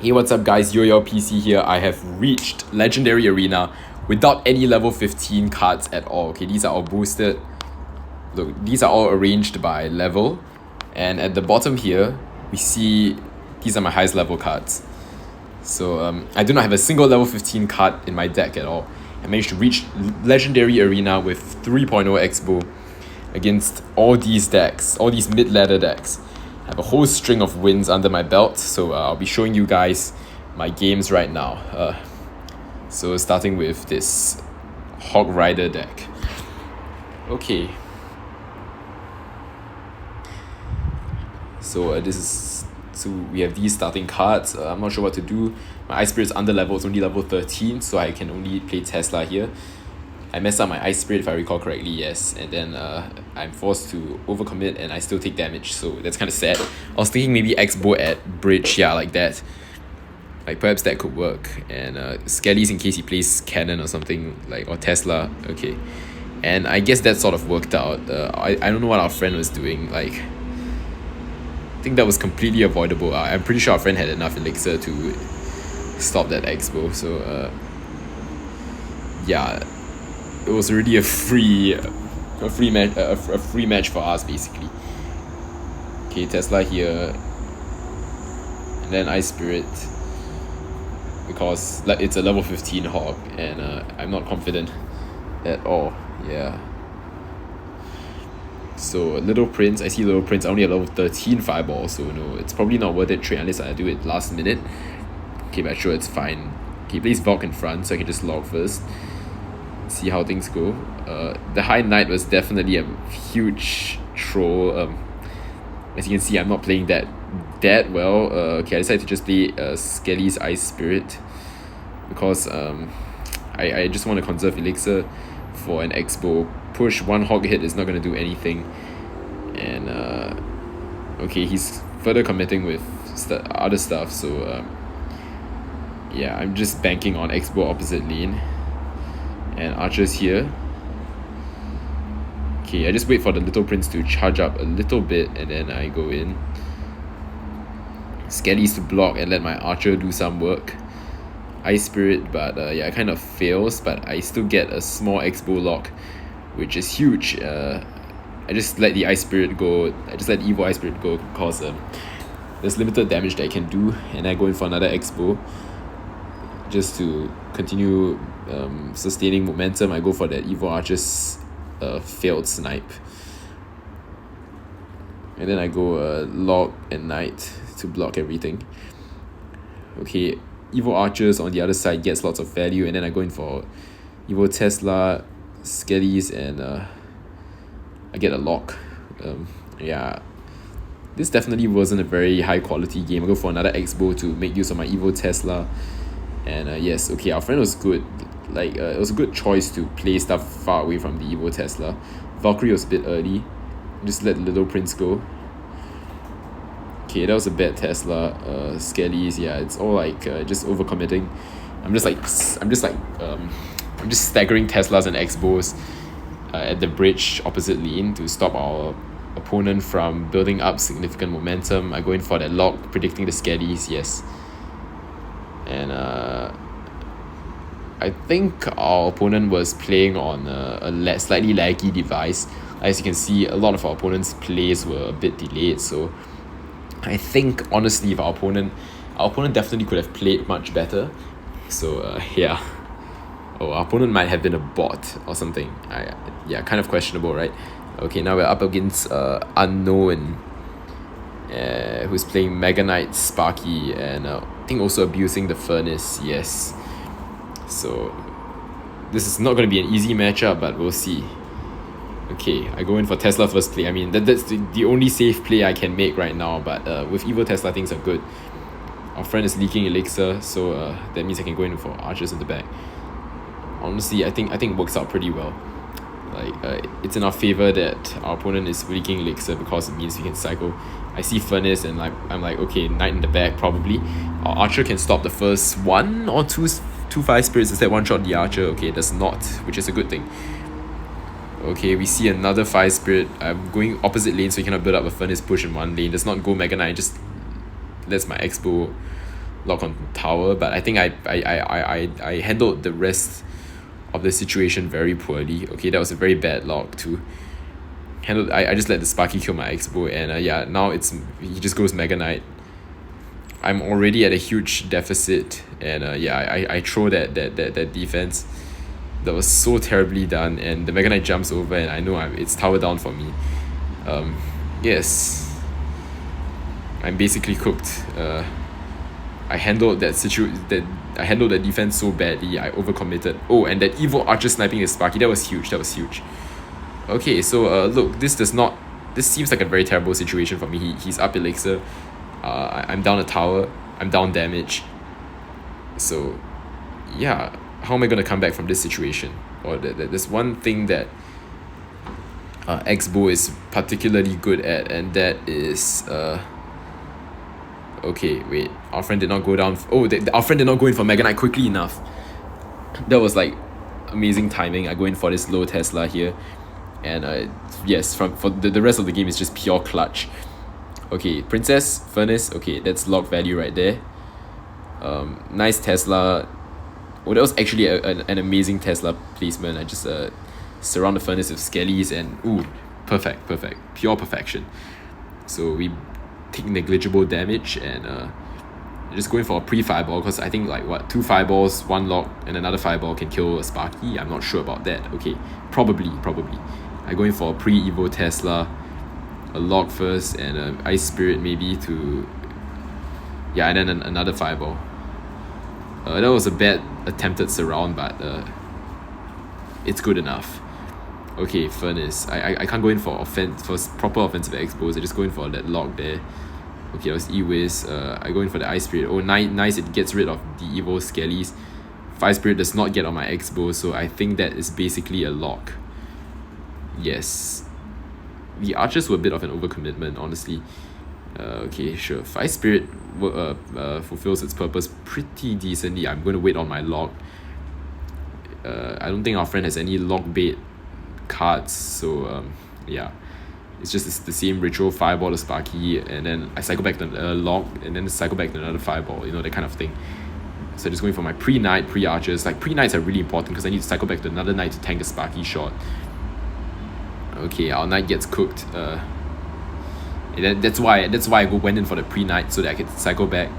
Hey, what's up guys, Yo PC here. I have reached Legendary Arena without any level 15 cards at all. Okay, these are all boosted. Look, these are all arranged by level. And at the bottom here, we see these are my highest level cards. So I do not have a single level 15 card in my deck at all. I managed to reach Legendary Arena with 3.0 Expo against all these decks, all these mid-ladder decks. I have a whole string of wins under my belt, so I'll be showing you guys my games right now. So starting with this Hog Rider deck. Okay. So we have these starting cards. I'm not sure what to do. My Ice Spirit's under level, it's only level 13, so I can only play Tesla here. I messed up my Ice Spirit if I recall correctly, yes, and then I'm forced to overcommit and I still take damage, so that's kind of sad. I was thinking maybe X-Bow at bridge, yeah, like that. Like perhaps that could work. And Skelly's in case he plays Cannon or something, like, or Tesla, okay. And I guess that sort of worked out. I don't know what our friend was doing, like, I think that was completely avoidable. I'm pretty sure our friend had enough elixir to stop that X-Bow, so yeah. It was already a free match for us basically. Okay, Tesla here, and then Ice Spirit because it's a level 15 hog, and I'm not confident at all. Yeah. So Little Prince, I see Little Prince. I only have level 13 Fireball, so no, it's probably not worth it trade unless I do it last minute. Okay, but sure, it's fine. Okay, he plays Valk in front, so I can just log first. See how things go. The High Knight was definitely a huge troll. As you can see, I'm not playing that well. Okay, I decided to just play Skelly's Ice Spirit because I just want to conserve elixir for an X-Bow. Push one hog hit is not going to do anything. And okay, he's further committing with other stuff, so yeah, I'm just banking on X-Bow opposite lane. And Archer's here. Okay, I just wait for the Little Prince to charge up a little bit and then I go in. Skelly's to block and let my Archer do some work. Ice Spirit, but yeah, it kind of fails, but I still get a small X-Bow lock, which is huge. I just let the Ice Spirit go. I just let the Evil Ice Spirit go because there's limited damage that I can do, and I go in for another X-Bow just to continue sustaining momentum. I go for that Evil Archer's failed snipe, and then I go Log and Knight to block everything. Okay, Evil Archers on the other side gets lots of value, and then I go in for Evil Tesla, Skelly's, and I get a lock. Yeah, this definitely wasn't a very high quality game. I go for another X-Bow to make use of my Evil Tesla. And yes, okay, our friend was good. Like, it was a good choice to play stuff far away from the Evo Tesla. Valkyrie was a bit early. Just let the Little Prince go. Okay, that was a bad Tesla. Skelly's, yeah, it's all like just overcommitting. I'm just staggering Teslas and X-Bows at the bridge opposite lane to stop our opponent from building up significant momentum. I go in for that lock, predicting the Skelly's, yes. And I think our opponent was playing on a slightly laggy device. As you can see, a lot of our opponent's plays were a bit delayed. So I think, honestly, if our opponent definitely could have played much better. So yeah. Oh, our opponent might have been a bot or something. Yeah, kind of questionable, right? Okay, now we're up against Unknown, who's playing Mega Knight, Sparky, and I think also abusing the Furnace, yes. So this is not going to be an easy matchup, but we'll see. Okay, I go in for Tesla first play. I mean, that's the only safe play I can make right now, but with Evil Tesla, things are good. Our friend is leaking elixir, so that means I can go in for Archers in the back. Honestly, I think it works out pretty well. Like, it's in our favor that our opponent is leaking elixir because it means we can cycle. I see Furnace and I'm like, okay, Knight in the back probably. Our Archer can stop the first one or two 5 spirits instead one shot the Archer. Okay, it does not, which is a good thing. Okay, we see another 5 spirit. I'm going opposite lane so he cannot build up a Furnace push in one lane. Does not go Mega Knight, just lets my X-Bow lock on tower, but I think I handled the rest of the situation very poorly. Okay, that was a very bad lock too. I just let the Sparky kill my X-Bow, and yeah, now he just goes Mega Knight. I'm already at a huge deficit, and yeah, I throw that defense that was so terribly done, and the Mega Knight jumps over, and I know it's tower down for me. Yes, I'm basically cooked. I handled I handled the defense so badly. I overcommitted. Oh, and that evil archer sniping the Sparky, that was huge. Okay, so look, this seems like a very terrible situation for me. He's up elixir. I'm down a tower. I'm down damage. So, yeah, how am I gonna come back from this situation? Or there's one thing that X-Bow is particularly good at, and that is okay, wait. Our friend did not go down. Our friend did not go in for Mega Knight quickly enough. That was like amazing timing. I go in for this low Tesla here, and yes, for the rest of the game is just pure clutch. Okay, Princess, Furnace. Okay, that's log value right there. Nice Tesla. Oh, that was actually an amazing Tesla placement. I just surround the Furnace with skellies, and ooh, perfect, pure perfection. So we take negligible damage, and just going for a pre-fireball, because I think like 2 fireballs, 1 lock, and another fireball can kill a Sparky. I'm not sure about that. Okay, probably. I go in for a pre-evo Tesla, a lock first, and a Ice Spirit maybe to, yeah, and then another fireball. That was a bad attempted surround, but it's good enough. Okay, Furnace. I can't go in for proper offensive expos. I just go in for that lock there. Okay, that was E-Wiz. I go in for the Ice Spirit. Oh, nice, it gets rid of the evil skellies. Fire Spirit does not get on my X-Bow, so I think that is basically a lock. Yes. The archers were a bit of an overcommitment, honestly. Okay, sure. Fire Spirit fulfills its purpose pretty decently. I'm going to wait on my lock. I don't think our friend has any lock bait cards, so yeah. It's just the same ritual, fireball to Sparky, and then I cycle back to lock, and then cycle back to another fireball, that kind of thing. So just going for my pre-knight, pre-archers. Like, pre-knights are really important because I need to cycle back to another knight to tank the Sparky shot. Okay, our knight gets cooked. And that's why I went in for the pre-knight, so that I could cycle back.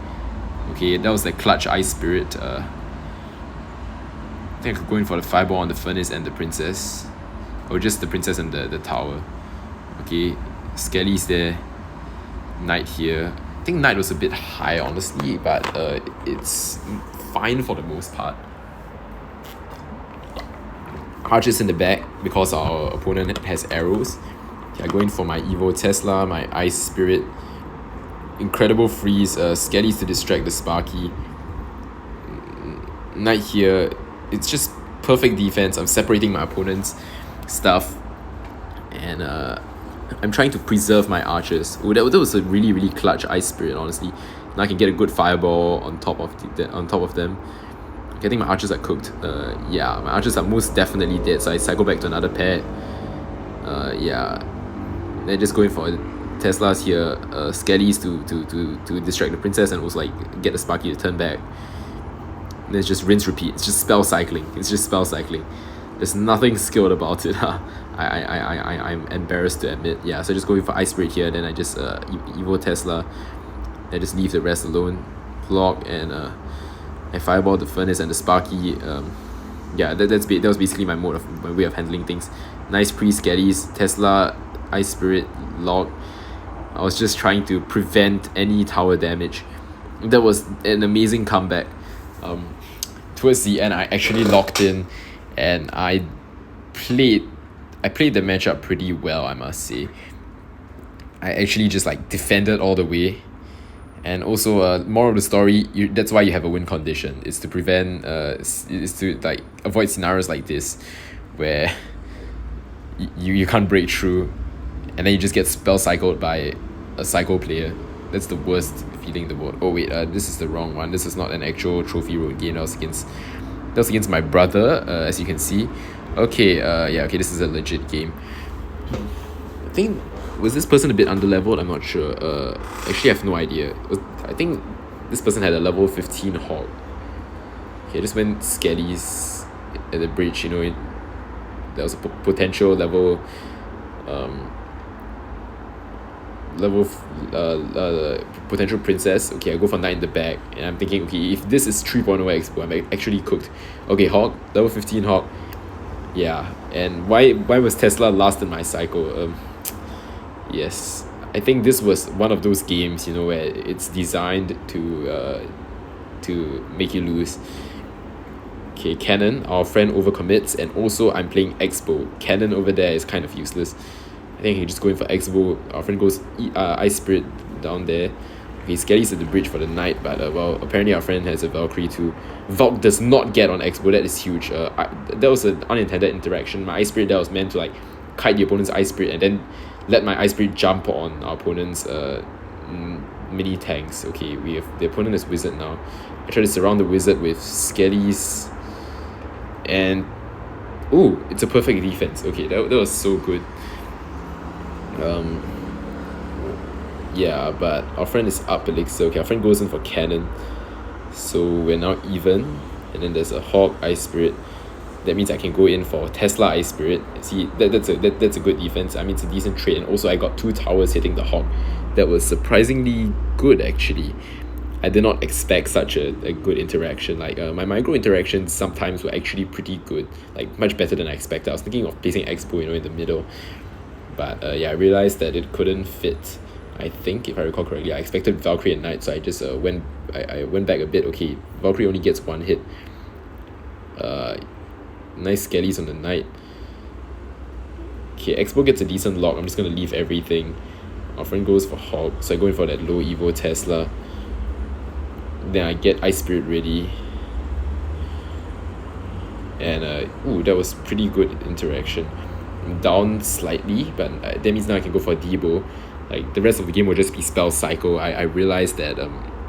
Okay, that was the clutch Ice Spirit. I think I could go in for the fireball on the Furnace and the Princess. Or just the Princess and the tower. Okay, Skelly's there. Knight here. I think Knight was a bit high, honestly, but it's fine for the most part. Archers in the back because our opponent has arrows. Okay, I go in for my Evo Tesla, my Ice Spirit. Incredible freeze. Skellies to distract the Sparky. Knight here. It's just perfect defense. I'm separating my opponent's stuff, and I'm trying to preserve my archers. Oh, that was a really clutch Ice Spirit, honestly. Now I can get a good fireball on top of them. I think my archers are cooked. Yeah, my archers are most definitely dead, so I cycle back to another pair. Yeah, then just going for Teslas here, Skellies to distract the Princess and also like get the Sparky to turn back. And it's just rinse repeat. It's just spell cycling. There's nothing skilled about it. I'm embarrassed to admit. Yeah, so just going for Ice Spirit here, then I just Evo Tesla, I just leave the rest alone, block, and I fireball the Furnace and the Sparky. Yeah, that was basically my way of handling things. Nice pre-Skellies, Tesla, Ice Spirit, lock. I was just trying to prevent any tower damage. That was an amazing comeback. Towards the end, I actually locked in, and I played the matchup pretty well, I must say. I actually just like defended all the way, and also moral of the story, that's why you have a win condition. It's to prevent is to like avoid scenarios like this where you can't break through, and then you just get spell cycled by a psycho player. That's the worst feeling in the world. Oh wait, this is the wrong one. This is not an actual trophy road game. That was against my brother, as you can see. Okay, yeah, okay, this is a legit game. I think, was this person a bit underleveled? I'm not sure. Actually, I have no idea. I think this person had a level 15 hog. Okay, I just went skellies at the bridge, there was a potential level potential princess. Okay, I go for knight in the back, and I'm thinking, okay, if this is 3.0 expo, I'm actually cooked. Okay, hog, level 15 hog. Yeah, and why was Tesla last in my cycle? Yes, I think this was one of those games, where it's designed to make you lose. Okay, cannon, our friend overcommits, and also I'm playing expo. Cannon over there is kind of useless. I think I can just go in for expo. Our friend goes ice spirit down there. Okay, Skelly's at the bridge for the knight, but well, apparently our friend has a Valkyrie too. Valk does not get on expo. That is huge. That was an unintended interaction. My ice spirit there was meant to like kite the opponent's ice spirit and then let my ice spirit jump on our opponent's mini tanks. Okay, the opponent is wizard now. I try to surround the wizard with Skellies, and ooh, it's a perfect defense. Okay, that was so good. Yeah, but our friend is up elixir. Okay, our friend goes in for cannon, so we're now even. And then there's a hog ice spirit. That means I can go in for Tesla ice spirit. See, that's a good defense. I mean, it's a decent trade, and also I got 2 towers hitting the hog. That was surprisingly good, actually. I did not expect such a good interaction. Like my micro interactions sometimes were actually pretty good, like much better than I expected. I was thinking of placing expo, in the middle, but yeah, I realized that it couldn't fit. I think, if I recall correctly, I expected Valkyrie and Knight, so I just went back a bit. Okay, Valkyrie only gets 1 hit. Nice skellies on the Knight. Okay, Expo gets a decent lock. I'm just gonna leave everything. Our friend goes for Hog, so I go in for that low Evo Tesla. Then I get Ice Spirit ready. And ooh, that was pretty good interaction. I'm down slightly, but that means now I can go for Debo. Like, the rest of the game will just be spell cycle. I realized that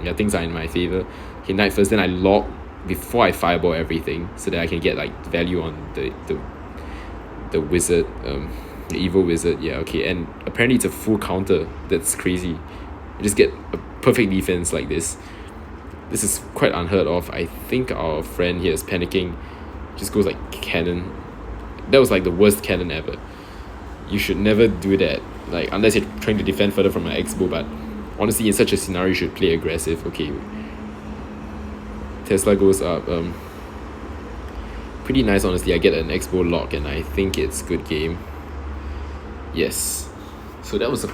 yeah, things are in my favor. Okay, Knight first, then I lock before I fireball everything, so that I can get like value on the wizard, the evil wizard. Yeah, okay, and apparently it's a full counter. That's crazy. You just get a perfect defense like this. This is quite unheard of. I think our friend here is panicking. Just goes like cannon. That was like the worst cannon ever. You should never do that, like, unless you're trying to defend further from an Expo, but honestly in such a scenario you should play aggressive. Okay, Tesla goes up. Pretty nice, honestly. I get an Expo lock and I think it's good game. Yes. So that was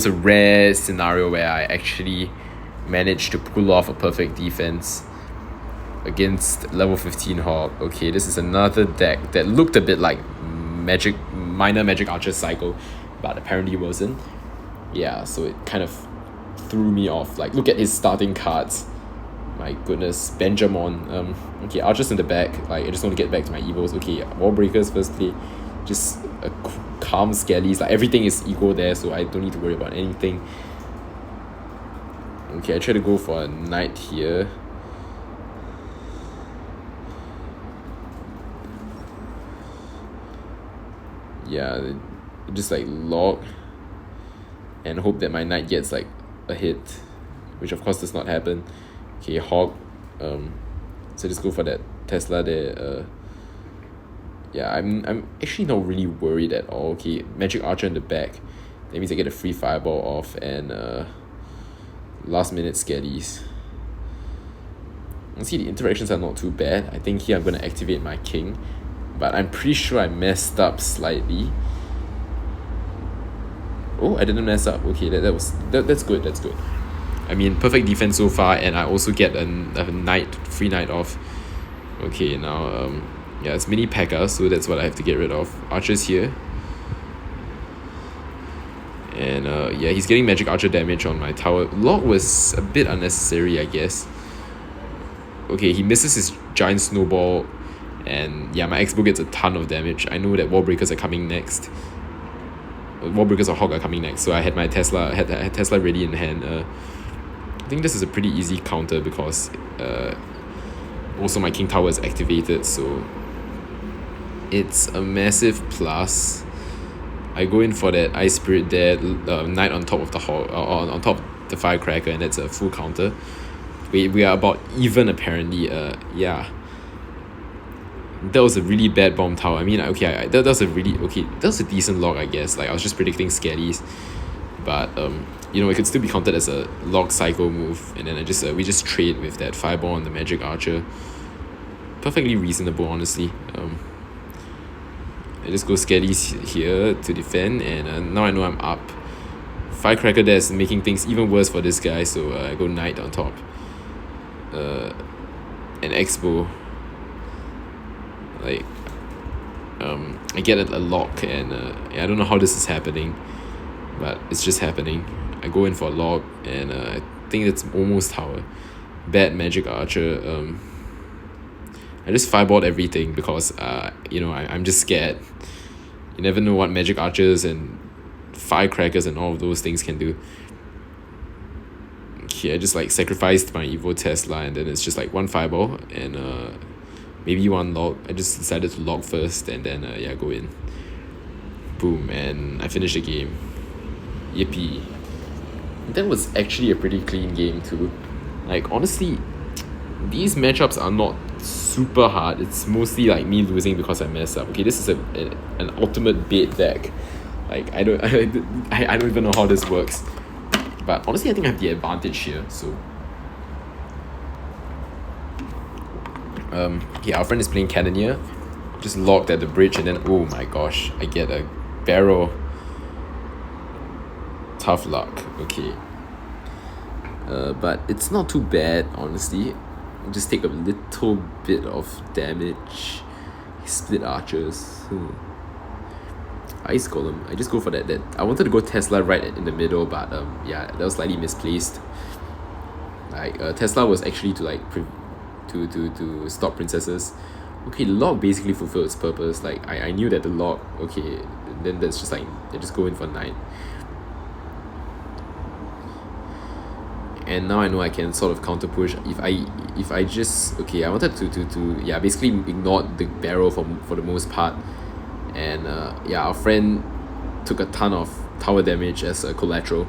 a rare scenario where I actually managed to pull off a perfect defense against level 15 Hog. Okay, this is another deck that looked a bit like minor Magic Archer cycle, but apparently wasn't. Yeah, so it kind of threw me off. Like, look at his starting cards. My goodness, Benjamin. Okay, Archers in the back. Like, I just want to get back to my evils. Okay, Wall Breakers firstly. Just a calm Skellies. Like, everything is equal there, so I don't need to worry about anything. Okay, I try to go for a Knight here. Yeah, just like log and hope that my Knight gets like a hit, which of course does not happen. Okay, Hog. So just go for that Tesla there. Yeah, I'm actually not really worried at all. Okay, Magic Archer in the back. That means I get a free fireball off and last minute Skellies. See, the interactions are not too bad. I think here I'm gonna activate my king, but I'm pretty sure I messed up slightly. Oh, I didn't mess up. Okay, that's good. That's good. I mean, perfect defense so far, and I also get a knight, free knight off. Okay, now yeah, it's mini P.E.K.K.A, so that's what I have to get rid of. Archers here, and yeah, he's getting Magic Archer damage on my tower. Log was a bit unnecessary, I guess. Okay, he misses his giant snowball. And yeah, my Expo gets a ton of damage. I know that Wall Breakers are coming next. Wall Breakers or Hog are coming next. So I had my Tesla, had Tesla ready in hand. I think this is a pretty easy counter because also my King Tower is activated. So it's a massive plus. I go in for that Ice Spirit there, Knight on top of the Hog, on top the firecracker, and that's a full counter. We are about even apparently. Yeah. That was a really bad bomb tower. I mean, okay, that was a really okay. That was a decent log, I guess. Like I was just predicting skellies, but it could still be counted as a log cycle move, and then we just trade with that fireball on the magic archer. Perfectly reasonable, honestly. I just go skellies here to defend, and now I know I'm up. Firecracker there is making things even worse for this guy, so I go knight on top. An expo. Like, I get a lock, and I don't know how this is happening, but it's just happening. I go in for a lock, and I think it's almost tower. Bad magic archer. I just fireballed everything because I'm just scared. You never know what magic archers and firecrackers and all of those things can do. Okay, I just like sacrificed my Evo Tesla, and then it's just like one fireball and maybe one log. I just decided to log first, and then go in. Boom, and I finished the game. Yippee. That was actually a pretty clean game too. Like honestly, these matchups are not super hard. It's mostly like me losing because I messed up. Okay, this is an ultimate bait deck. Like I don't even know how this works. But honestly, I think I have the advantage here. So our friend is playing Cannoneer. Just locked at the bridge, and then oh my gosh, I get a barrel. Tough luck. Okay. But it's not too bad, honestly. Just take a little bit of damage. Split archers. Ice Golem. I just go for that. I wanted to go Tesla right in the middle, but that was slightly misplaced. Like Tesla was actually to like to stop princesses. Okay, the log basically fulfilled its purpose. Like I knew that the log. Okay, then that's just like they just go in for 9. And now I know I can sort of counter push if I just I wanted to basically ignore the barrel for the most part, and our friend took a ton of tower damage as a collateral.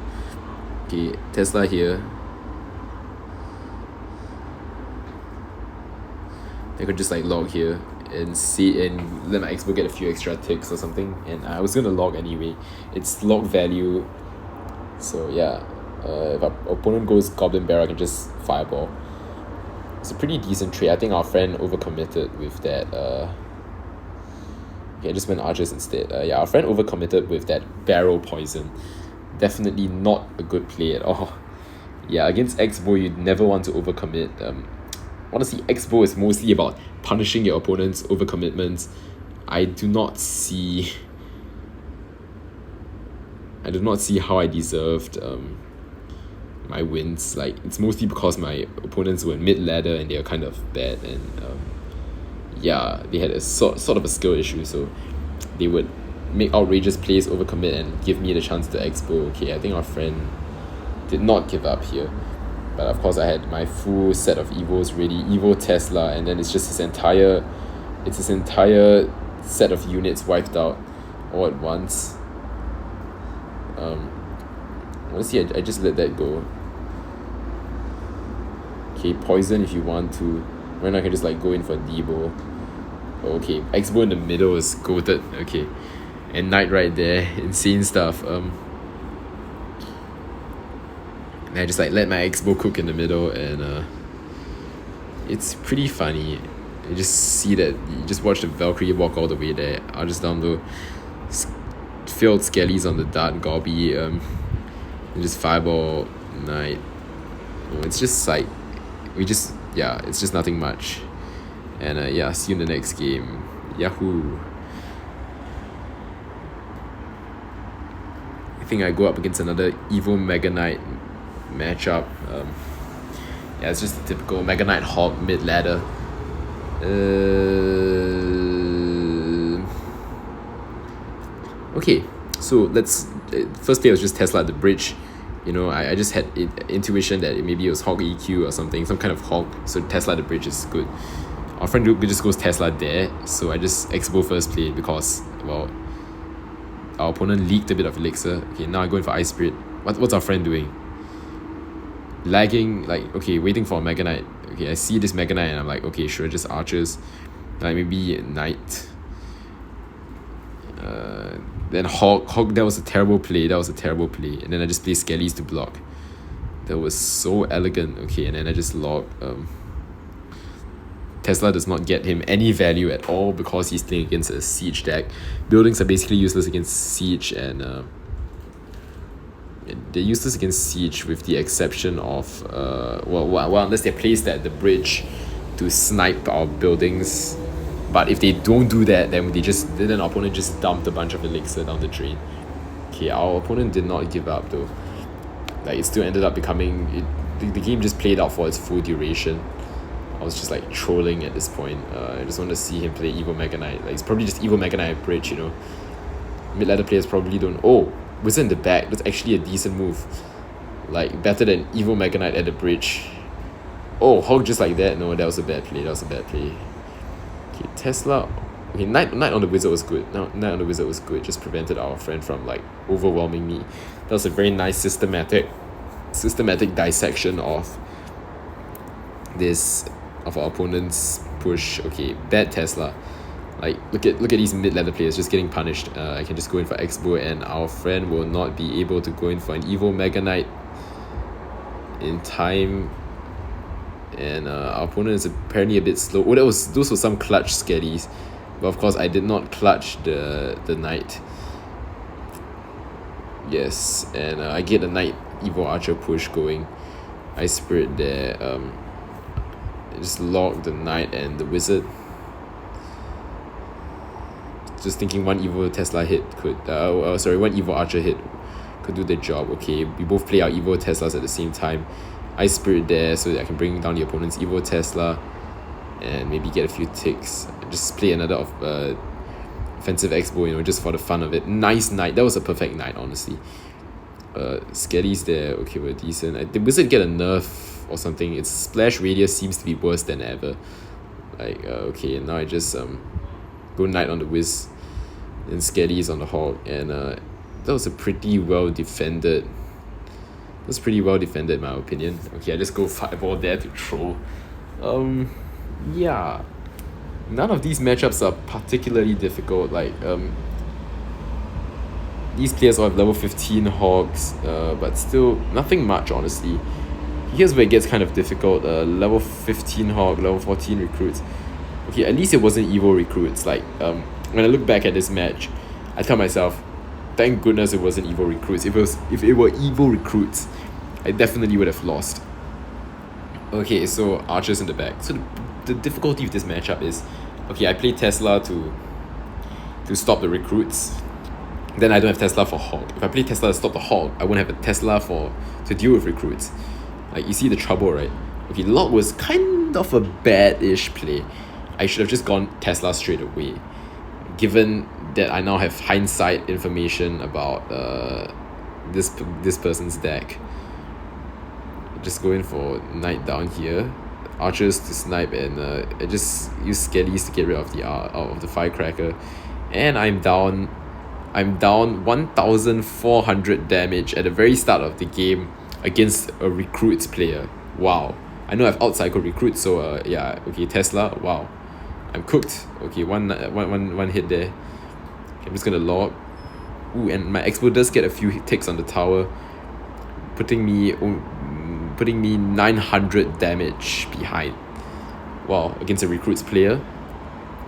Okay, Tesla here. I could just like log here and see and let my expo get a few extra ticks or something, and I was gonna log anyway. It's log value, so yeah. If our opponent goes Goblin Barrel, I can just fireball. It's a pretty decent trade. I think our friend overcommitted with that. I just went archers instead. Our friend overcommitted with that barrel poison. Definitely not a good play at all. Yeah, against X-Bow, you'd never want to overcommit. Honestly, X-Bow is mostly about punishing your opponent's overcommitments. I do not see how I deserved my wins. Like it's mostly because my opponents were mid ladder and they are kind of bad, and they had a sort of a skill issue, so they would make outrageous plays, overcommit, and give me the chance to expo. Okay, I think our friend did not give up here, but of course I had my full set of evos ready. Evo Tesla, and then it's just his entire set of units wiped out all at once. Honestly, I just let that go. Okay, poison if you want to. Right now I can just like go in for Debo. Okay, X-Bow in the middle is goated. Okay, and Knight right there. Insane stuff. And I just like let my X-Bow cook in the middle, and it's pretty funny. You just see that, you just watch the Valkyrie walk all the way there. I'll just down low. Filled skellies on the dart gobby, and just fireball Knight. It's just like it's just nothing much, and see you in the next game. Yahoo. I think I go up against another Evo Mega Knight matchup. It's just a typical Mega Knight Hog mid ladder. Okay, so first play was just Tesla at the bridge. I just had intuition that maybe it was Hog EQ or something, some kind of Hog, so Tesla at the bridge is good. Our friend just goes Tesla there, so I just Expo first play because, well, our opponent leaked a bit of elixir. Okay, now I go in for Ice Spirit. What's our friend doing? lagging, like, okay, waiting for a Mega Knight. Okay, I see this Mega Knight and I'm like, okay, sure, just archers. Like, maybe Knight. Then Hawk, that was a terrible play. And then I just play Skellies to block. That was so elegant. Okay, and then I just log. Tesla does not get him any value at all because he's playing against a siege deck. Buildings are basically useless against siege, and they're useless against siege with the exception of unless they're placed at the bridge to snipe our buildings. But if they don't do that, then our opponent just dumped a bunch of elixir down the drain. Okay, our opponent did not give up though. Like, it still ended up becoming the game just played out for its full duration. I was just like trolling at this point. I just want to see him play Evo Mega Knight. Like, it's probably just Evo Mega Knight bridge, you know. Mid-ladder players probably don't. Oh, Wizard in the back. That's actually a decent move. Like, better than Evo Mega Knight at the bridge. Oh, Hog just like that. No, that was a bad play. Okay, Tesla. Okay, Knight on the Wizard was good. No, Knight on the Wizard was good. Just prevented our friend from like overwhelming me. That was a very nice systematic dissection of our opponent's push. Okay, bad Tesla. Like, look at these mid-ladder players just getting punished. I can just go in for Expo and our friend will not be able to go in for an Evo Mega Knight in time. And our opponent is apparently a bit slow. Oh, those were some clutch Skellies. But of course I did not clutch the Knight. Yes, and I get a Knight Evo Archer push going. Ice Spirit there. Just log the Knight and the Wizard. Just thinking one Evo Tesla hit could one Evo Archer hit could do the job. Okay, we both play our Evo Teslas at the same time. Ice Spirit there so that I can bring down the opponent's Evo Tesla and maybe get a few ticks. Just play another offensive Expo, you know, just for the fun of it. Nice Knight. That was a perfect Knight, honestly. Skellies there, okay, we're decent. Did Wizard get a nerf or something? Its splash radius seems to be worse than ever. Like, okay, now I just go Knight on the Wiz and Skellies on the Hawk, and that was a pretty well defended. In my opinion. Okay, I just go Fireball there to troll. Yeah. None of these matchups are particularly difficult. Like, these players all have level 15 Hogs, but still nothing much, honestly. Here's where it gets kind of difficult. Level 15 Hog, level 14 recruits. Okay, at least it wasn't Evo recruits. Like, when I look back at this match, I tell myself, thank goodness it wasn't Evo recruits. If it were Evo recruits, I definitely would have lost. Okay, so archers in the back. So the difficulty with this matchup is, okay, I play Tesla to stop the recruits. Then I don't have Tesla for Hog. If I play Tesla to stop the Hog, I won't have a Tesla to deal with recruits. Like, you see the trouble, right? Okay, Log was kind of a bad-ish play. I should have just gone Tesla straight away. Given that I now have hindsight information about this person's deck. Just go in for Knight down here. Archers to snipe, and I just use Skellies to get rid of the Firecracker. And I'm down 1,400 damage at the very start of the game against a recruits player. Wow. I know I've outcycled recruits, so yeah, okay, Tesla, wow. I'm cooked. Okay, one hit there. Okay, I'm just gonna log. Ooh, and my Expo does get a few ticks on the tower, putting me 900 damage behind. Wow, against a recruits player.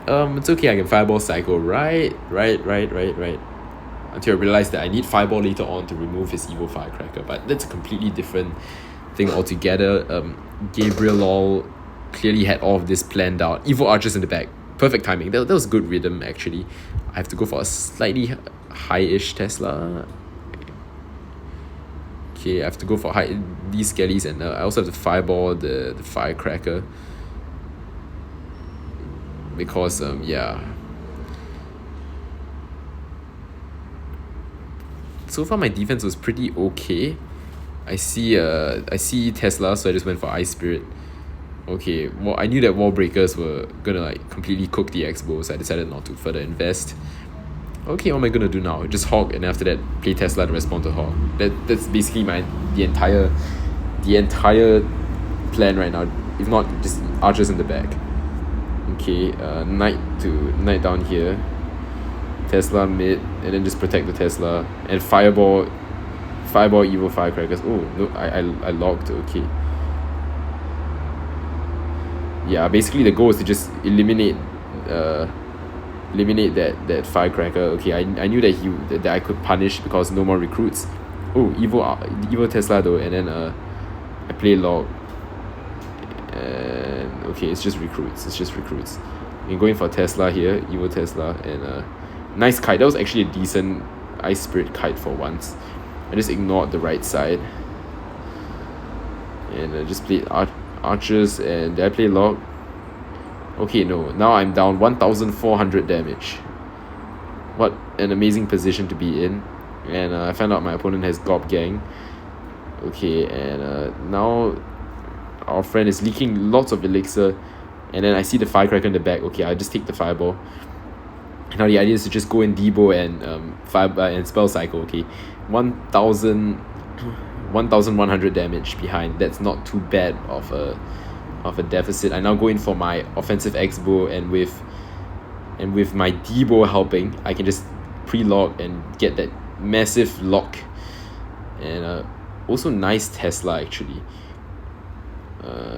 It's okay, I can Fireball cycle, right. Until I realize that I need Fireball later on to remove his Evo Firecracker, but that's a completely different thing altogether. Gabriel all clearly had all of this planned out. Evo Archers in the back. Perfect timing. That was good rhythm, actually. I have to go for a slightly high-ish Tesla. Okay, I have to go for these Skellies, and I also have to Fireball the Firecracker. Because, yeah. So far, my defense was pretty okay. I see Tesla, so I just went for Ice Spirit. Okay, well, I knew that wall breakers were gonna like completely cook the Expo, so I decided not to further invest. Okay, what am I gonna do now? Just Hog, and after that play Tesla to respond to Hog. That's basically the entire the entire plan right now, if not just archers in the back. Okay, knight down here, Tesla mid, and then just protect the Tesla, and fireball evil firecrackers. Oh no, I logged. Okay, yeah, basically the goal is to just eliminate that firecracker. Okay, I knew that I could punish because no more recruits. Oh, evil Tesla though, and then I play log, and okay, it's just recruits. I'm going for Tesla here, evil Tesla, and nice kite. That was actually a decent ice spirit kite for once. I just ignored the right side, and I just played archers. And did I play log? Okay, no. Now I'm down 1,400 damage. What an amazing position to be in. And I found out my opponent has Gob Gang. Okay, and now our friend is leaking lots of elixir. And then I see the firecracker in the back. Okay, I just take the fireball. Now the idea is to just go in Debo and spell cycle. Okay, 1,100 damage behind. That's not too bad of a deficit. I now go in for my offensive X-bow, and with my Debo helping, I can just pre-lock and get that massive lock. And also nice Tesla actually.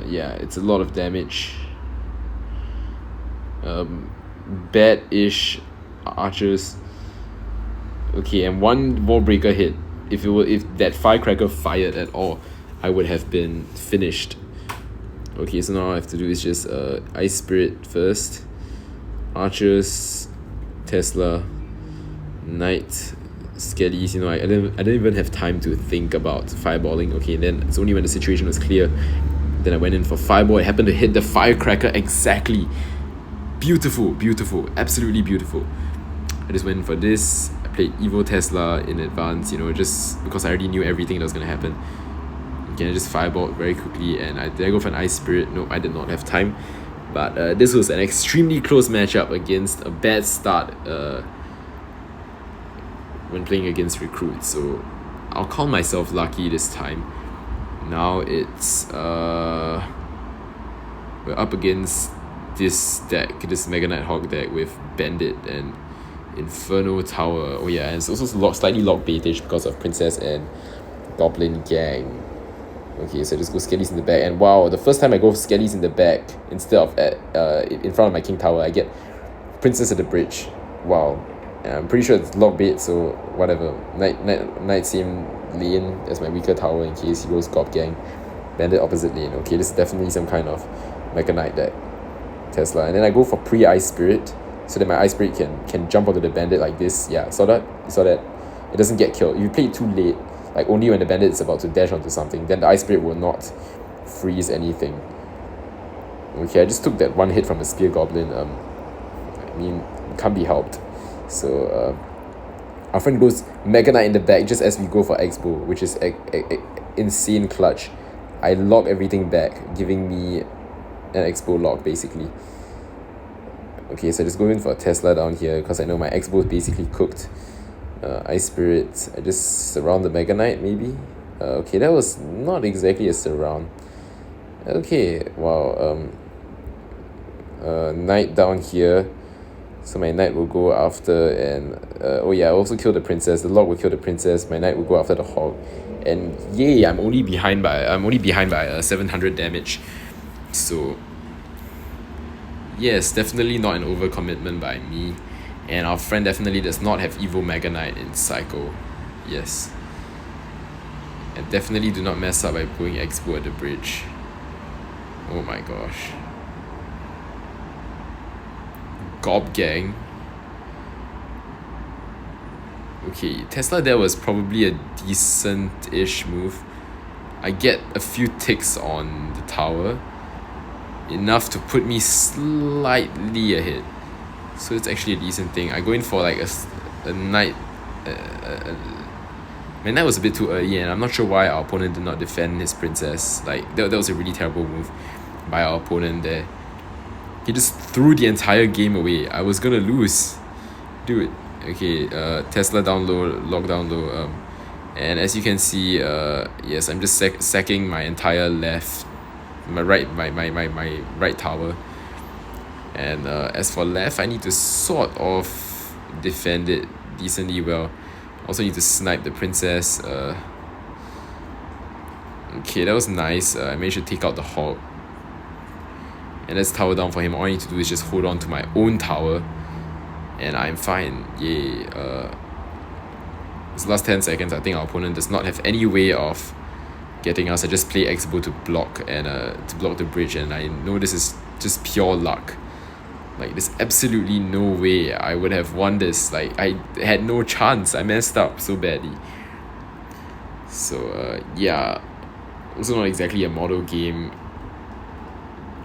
Yeah, it's a lot of damage. Bad-ish archers. Okay, and one wall breaker hit. If that firecracker fired at all, I would have been finished. Okay, so now all I have to do is just ice spirit first, archers, Tesla, knight, skellies. I didn't even have time to think about fireballing. Okay, then it's only when the situation was clear, then I went in for fireball. It happened to hit the firecracker exactly. Beautiful, absolutely beautiful. I just went in for this. I played evil Tesla in advance, just because I already knew everything that was gonna happen. Okay, I just fireballed very quickly, and did I go for an ice spirit? No, I did not have time. But this was an extremely close matchup against a bad start when playing against recruits. So I'll call myself lucky this time. Now it's we're up against this deck, this Mega Knight Hawk deck with Bandit and Inferno Tower. Oh yeah, and it's also slightly lock baitage because of Princess and Goblin Gang. Okay, so I just go Skellies in the back, and wow, the first time I go Skellies in the back instead of in front of my King Tower, I get Princess at the bridge. Wow, and I'm pretty sure it's lock bait, so whatever. Knight same lane as my weaker tower in case he goes Gob Gang. Bandit opposite lane. Okay, this is definitely some kind of Mega Knight deck. Tesla, and then I go for pre-ice spirit so that my ice spirit can jump onto the bandit like this. Yeah, saw that it doesn't get killed. If you play it too late, like only when the bandit is about to dash onto something, then the ice spirit will not freeze anything. Okay, I just took that one hit from a spear goblin. I mean, can't be helped. So our friend goes Mega Knight in the back just as we go for X-bow, which is insane clutch. I lock everything back, giving me an X-bow lock basically. Okay, so just go in for a Tesla down here because I know my X-bow is basically cooked. Ice Spirit, I just surround the Mega Knight maybe. Okay, that was not exactly a surround. Okay, wow. Knight down here, so my Knight will go after, and oh yeah, I also kill the Princess. The lock will kill the Princess. My Knight will go after the Hawk, and yay, I'm only behind by 700 damage. So yes, definitely not an overcommitment by me, and our friend definitely does not have evil Mega Knight in Psycho. Yes, and definitely do not mess up by putting X-bow at the bridge. Oh my gosh. Gob Gang. Okay, Tesla there was probably a decent-ish move. I get a few ticks on the tower, enough to put me slightly ahead, so it's actually a decent thing. I go in for like a knight. My knight was a bit too early, and I'm not sure why our opponent did not defend his princess. Like that was a really terrible move by our opponent there. He just threw the entire game away. I was gonna lose, dude. Okay, Tesla down low, lock down low. And as you can see, yes, I'm just sacking my entire left, my right tower. And as for left, I need to sort of defend it decently well. Also need to snipe the princess. Okay, that was nice. I managed to take out the hog. And let's tower down for him. All I need to do is just hold on to my own tower. And I'm fine. Yay. This last 10 seconds, I think our opponent does not have any way of getting us. I just play X-Bow to block and to block the bridge, and I know this is just pure luck. Like, there's absolutely no way I would have won this. Like, I had no chance. I messed up so badly. So yeah, also not exactly a model game.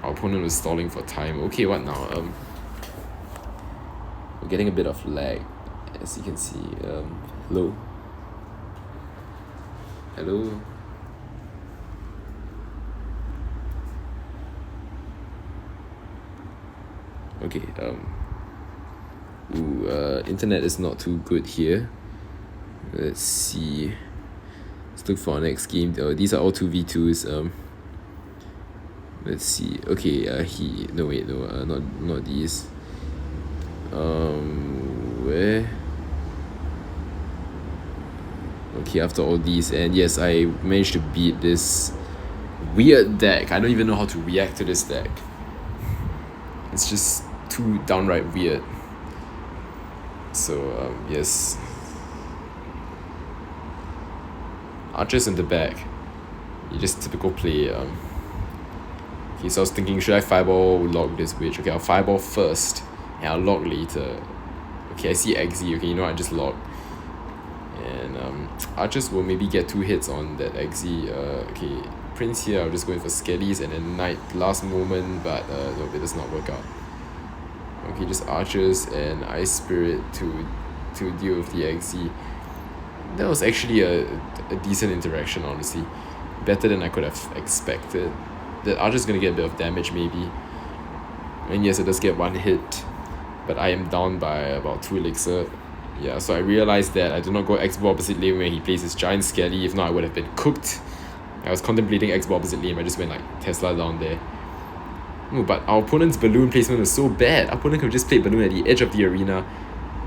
Our opponent was stalling for time. Okay, what now? We're getting a bit of lag, as you can see. Hello. Okay. Internet is not too good here. Let's see. Let's look for our next game. These are all 2v2s. Let's see. Okay. Not these. Where? Okay, after all these, and yes, I managed to beat this weird deck. I don't even know how to react to this deck. It's just too downright weird. So yes, archers in the back. You just typical play. Okay, so I was thinking, should I fireball log this witch? Okay, I'll fireball first, and I'll log later. Okay, I see Exy. Okay, you know what, I just log. And archers will maybe get 2 hits on that Exy. Okay, prince here, I'll just go in for skellies, and then knight last moment, but no, it does not work out. Okay, just archers and ice spirit to deal with the Exy. That was actually a decent interaction, honestly. Better than I could have expected. The archer's gonna get a bit of damage maybe. And yes, it does get 1 hit, but I am down by about 2 elixir. Yeah, so I realized that I do not go X-Bow opposite lane when he plays his giant skelly. If not, I would have been cooked. I was contemplating X-Bow opposite lane, I just went like Tesla down there. No, but our opponent's balloon placement was so bad. Our opponent could have just played balloon at the edge of the arena,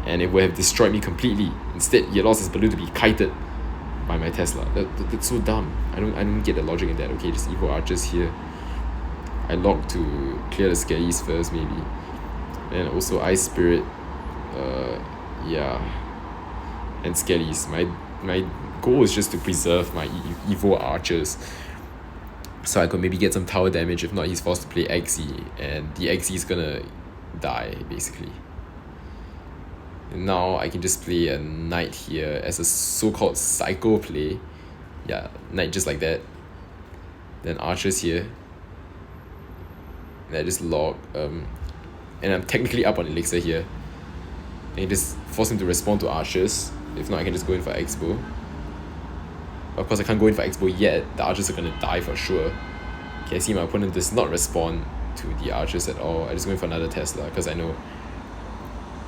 and it would have destroyed me completely. Instead, he allows his balloon to be kited by my Tesla. That's so dumb. I don't get the logic in that. Okay, just evo archers here. I log to clear the skellies first maybe, and also ice spirit. Yeah, and skellies. My goal is just to preserve my evo archers, so I could maybe get some tower damage. If not, he's forced to play Exy, and the Exy is gonna die basically. And now I can just play a knight here as a so-called psycho play. Yeah, knight just like that. Then archers here. And I just log. And I'm technically up on elixir here. And just force him to respond to archers. If not, I can just go in for X-Bow. Of course, I can't go in for X-Bow yet. The archers are gonna die for sure. Okay, I see my opponent does not respond to the archers at all. I just go in for another Tesla because I know,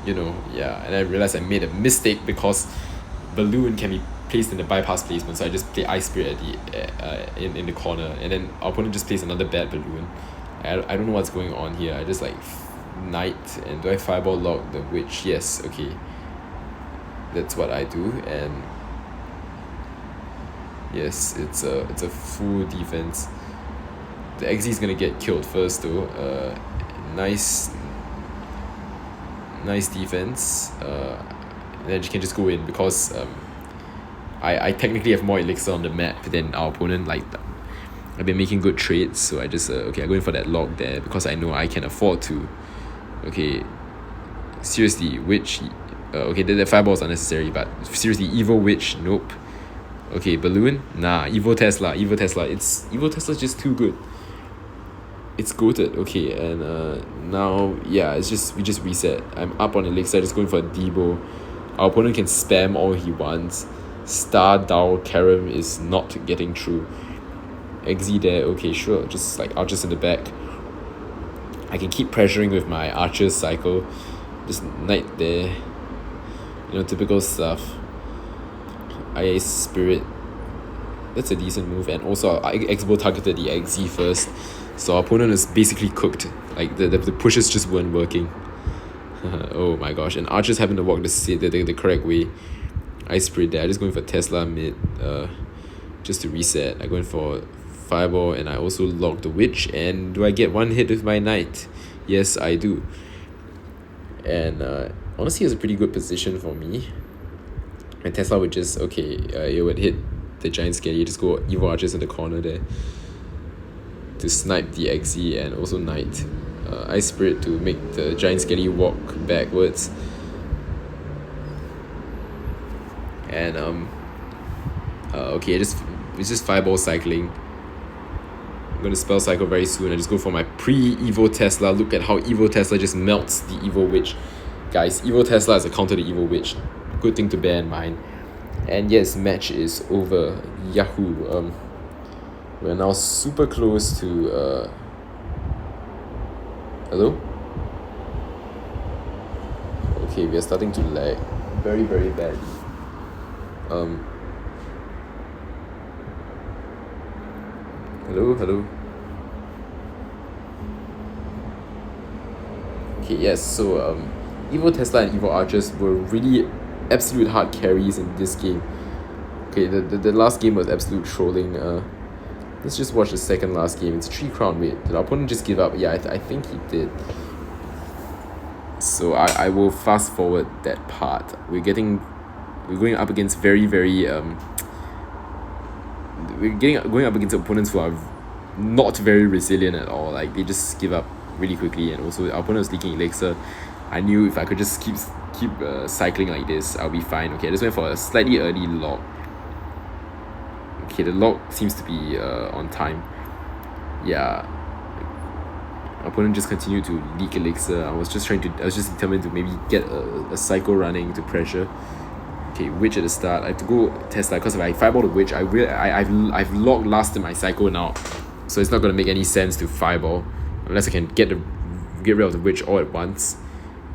yeah. And I realized I made a mistake because balloon can be placed in the bypass placement. So I just play ice spirit at the in the corner, and then our opponent just plays another bad balloon. I don't know what's going on here. I just like knight, and do I fireball log the witch? Yes, okay. That's what I do, and yes, it's a full defense. The Exy is gonna get killed first though. Nice defense. And then you can just go in because I technically have more elixir on the map than our opponent. Like, I've been making good trades, so I just okay, I go in for that log there because I know I can afford to. Okay, seriously, witch. Okay, the fireball is unnecessary, but seriously, evo witch, nope. Okay, balloon, nah. Evo Tesla. It's evo Tesla's just too good. It's goated. Okay, and now yeah, we just reset. I'm up on elixir, just going for a Debo. Our opponent can spam all he wants. Star Dao Karam is not getting through. Exy there, okay, sure, just like archers in the back. I can keep pressuring with my archers cycle. Just knight there. Typical stuff. Ice Spirit. That's a decent move, and also our X-Bow targeted the XZ first, so our opponent is basically cooked. Like the pushes just weren't working. Oh my gosh, and archers happen to walk the correct way. Ice Spirit there. I just going for Tesla mid, just to reset. I going for Fireball, and I also lock the Witch. And do I get one hit with my Knight? Yes, I do. And honestly, it's a pretty good position for me. And Tesla would just, okay, it would hit the Giant Skelly, just go Evil Archers in the corner there to snipe the XZ and also Knight. Ice Spirit to make the Giant Skelly walk backwards. And okay, it's just Fireball cycling. I'm gonna spell cycle very soon. I just go for my pre-Evo Tesla. Look at how Evo Tesla just melts the Evo Witch. Guys, Evo Tesla is a counter to Evo Witch. Good thing to bear in mind. And yes, match is over. Yahoo. We're now super close to hello? Okay, we are starting to lag very, very badly. Hello. Okay, yes, so Evo Tesla and Evo Archers were really absolute hard carries in this game. Okay, the last game was absolute trolling. Let's just watch the second last game. It's 3 crown. Wait, did our opponent just give up? Yeah, I think he did. So I will fast forward that part. We're going up against very, very going up against opponents who are not very resilient at all. Like, they just give up really quickly, and also our opponent was leaking elixir. I knew if I could just keep cycling like this, I'll be fine. Okay, I just went for a slightly early lock. Okay, the lock seems to be on time. Yeah. Our opponent just continued to leak elixir. I was just determined to maybe get a cycle running to pressure. Okay, Witch at the start. I have to go Tesla because if I Fireball the Witch, I've locked last in my cycle now, so it's not gonna make any sense to Fireball unless I can get rid of the Witch all at once.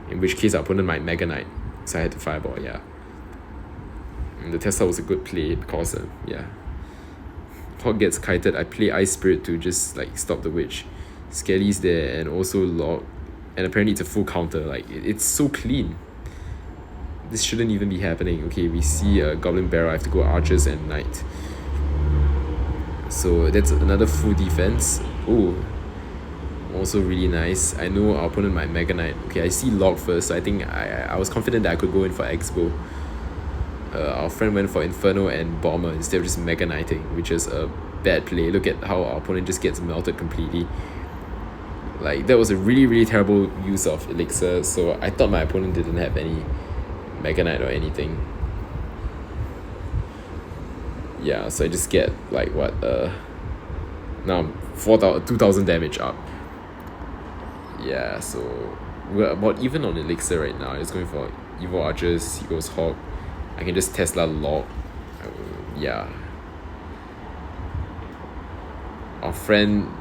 In which case, our opponent might Mega Knight, so I had to Fireball. Yeah. And the Tesla was a good play because yeah. Hawk gets kited. I play Ice Spirit to just like stop the Witch. Skelly's there and also lock, and apparently it's a full counter. Like it's so clean. This shouldn't even be happening. Okay, we see a Goblin Barrel. I have to go Archers and Knight. So that's another full defense. Oh, also really nice. I know our opponent might Mega Knight. Okay, I see Lock first. So I think I was confident that I could go in for X-Bow. Our friend went for Inferno and Bomber instead of just Mega Knighting, which is a bad play. Look at how our opponent just gets melted completely. Like, that was a really, really terrible use of elixir. So I thought my opponent didn't have any Mega Knight or anything. Yeah, so I just get like what now 2,000 damage up. Yeah, so we're about even on elixir right now. It's going for Evil Archers. He goes Hawk. I can just Tesla lock. Yeah. Our friend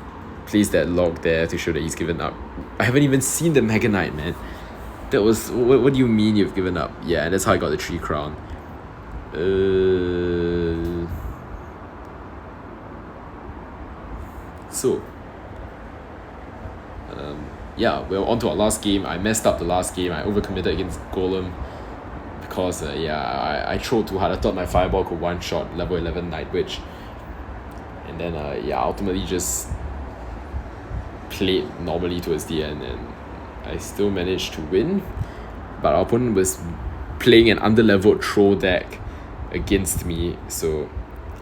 plays that lock there to show that he's given up. I haven't even seen the Mega Knight, man. That was what do you mean you've given up? Yeah, and that's how I got the 3 crown. So yeah, we're on to our last game. I messed up the last game. I overcommitted against Golem because yeah, I trolled too hard. I thought my Fireball could one shot level 11 Night Witch, and then yeah, ultimately just played normally towards the end, and I still managed to win. But our opponent was playing an under-leveled troll deck against me, so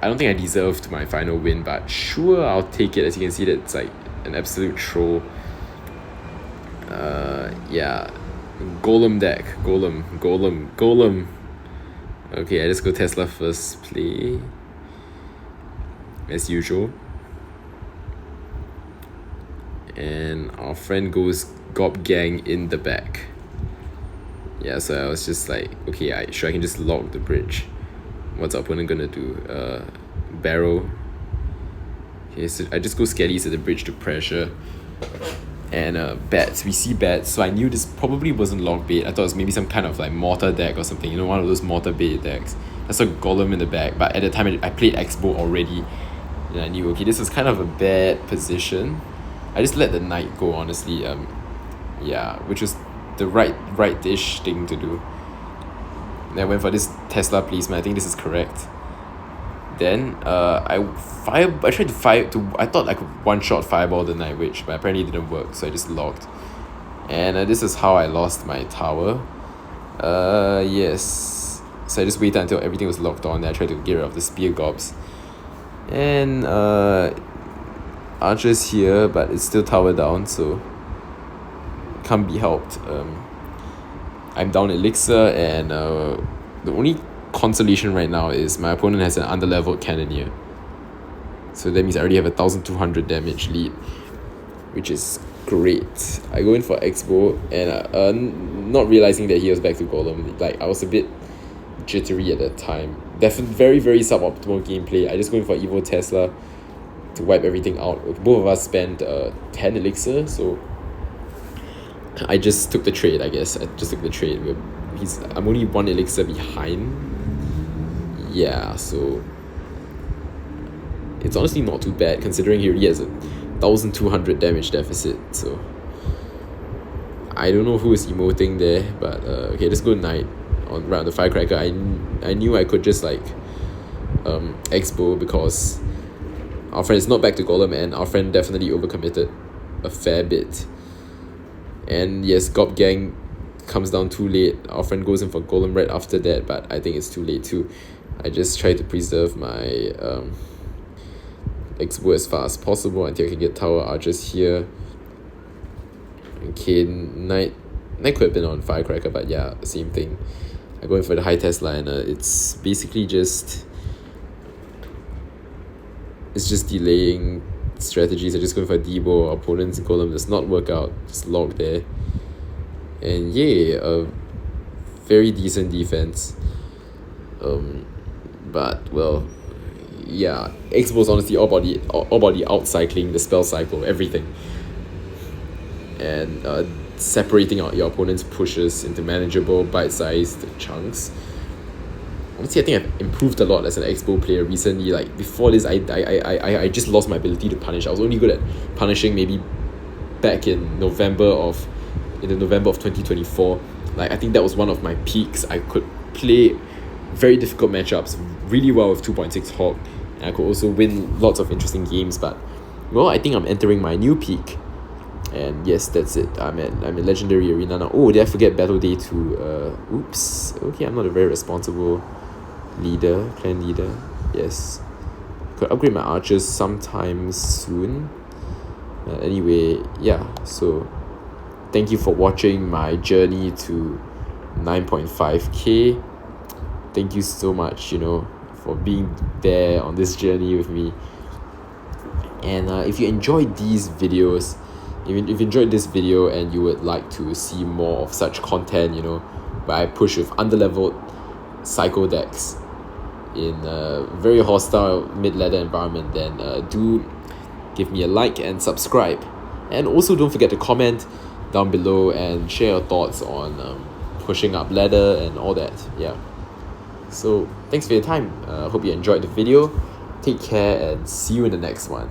I don't think I deserved my final win, but sure, I'll take it. As you can see, that's like an absolute troll. Yeah, Golem deck. Golem. Okay, I just go Tesla first play, as usual. And our friend goes Gob Gang in the back. Yeah, so I was just like, okay, I can just lock the bridge. What's our opponent gonna do? Barrow. Okay, so I just go Skellies at the bridge to pressure. And bats, we see bats, so I knew this probably wasn't log bait. I thought it was maybe some kind of like mortar deck or something, you know, one of those mortar bait decks. I saw golem in the back, but at the time I played Expo already, and I knew, okay, this was kind of a bad position. I just let the knight go, honestly. Yeah, which was the right-ish thing to do. And I went for this Tesla placement. I think this is correct. Then I tried to fire to, I thought I could one shot fireball the Night Witch, but apparently it didn't work, so I just logged. And this is how I lost my tower. Yes. So I just waited until everything was locked on, then I tried to get rid of the spear gobs. And archers here, but it's still tower down, so can't be helped. I'm down elixir, and the only consolation right now is my opponent has an underleveled cannoneer, so that means I already have 1200 damage lead, which is great. I go in for Expo, and not realizing that he was back to golem, like I was a bit jittery at that time. Definitely very, very suboptimal gameplay. I just go in for Evo Tesla to wipe everything out. Both of us spent 10 elixir, so I just took the trade, I guess. I just took the trade. I'm only 1 elixir behind. Yeah, so it's honestly not too bad considering he already has 1200 damage deficit. So I don't know who is emoting there, but okay, let's go Knight right on the Firecracker. I knew I could just like Expo because our friend is not back to golem, and our friend definitely overcommitted a fair bit. And yes, Gob Gang comes down too late. Our friend goes in for golem right after that, but I think it's too late too. I just try to preserve my Expo as far as possible until I can get tower archers here. Okay, Knight could have been on Firecracker, but yeah, same thing. I go in for the high Tesla, and it's basically just delaying strategies. I just go for Debo. Opponent's golem does not work out, just log there, and yay, a very decent defense. But well, yeah, Expo's honestly all body outcycling the spell cycle, everything, and separating out your opponent's pushes into manageable bite-sized chunks. Honestly, I think I've improved a lot as an Expo player recently. Like before this, I just lost my ability to punish. I was only good at punishing maybe back in November of 2024. Like I think that was one of my peaks. I could play very difficult matchups really well with 2.6 Hawk, and I could also win lots of interesting games. But well, I think I'm entering my new peak. And yes, that's it. I'm in Legendary Arena now. Oh, did I forget Battle Day 2? Oops. Okay, I'm not a very responsible clan leader. Yes. Could upgrade my archers sometime soon. Anyway, yeah. So, thank you for watching my journey to 9.5k. Thank you so much, for being there on this journey with me. And if you enjoyed these videos, if you enjoyed this video and you would like to see more of such content, where I push with underleveled psycho decks in a very hostile mid-ladder environment, then do give me a like and subscribe. And also don't forget to comment down below and share your thoughts on pushing up ladder and all that. Yeah. So thanks for your time. Hope you enjoyed the video. Take care and see you in the next one.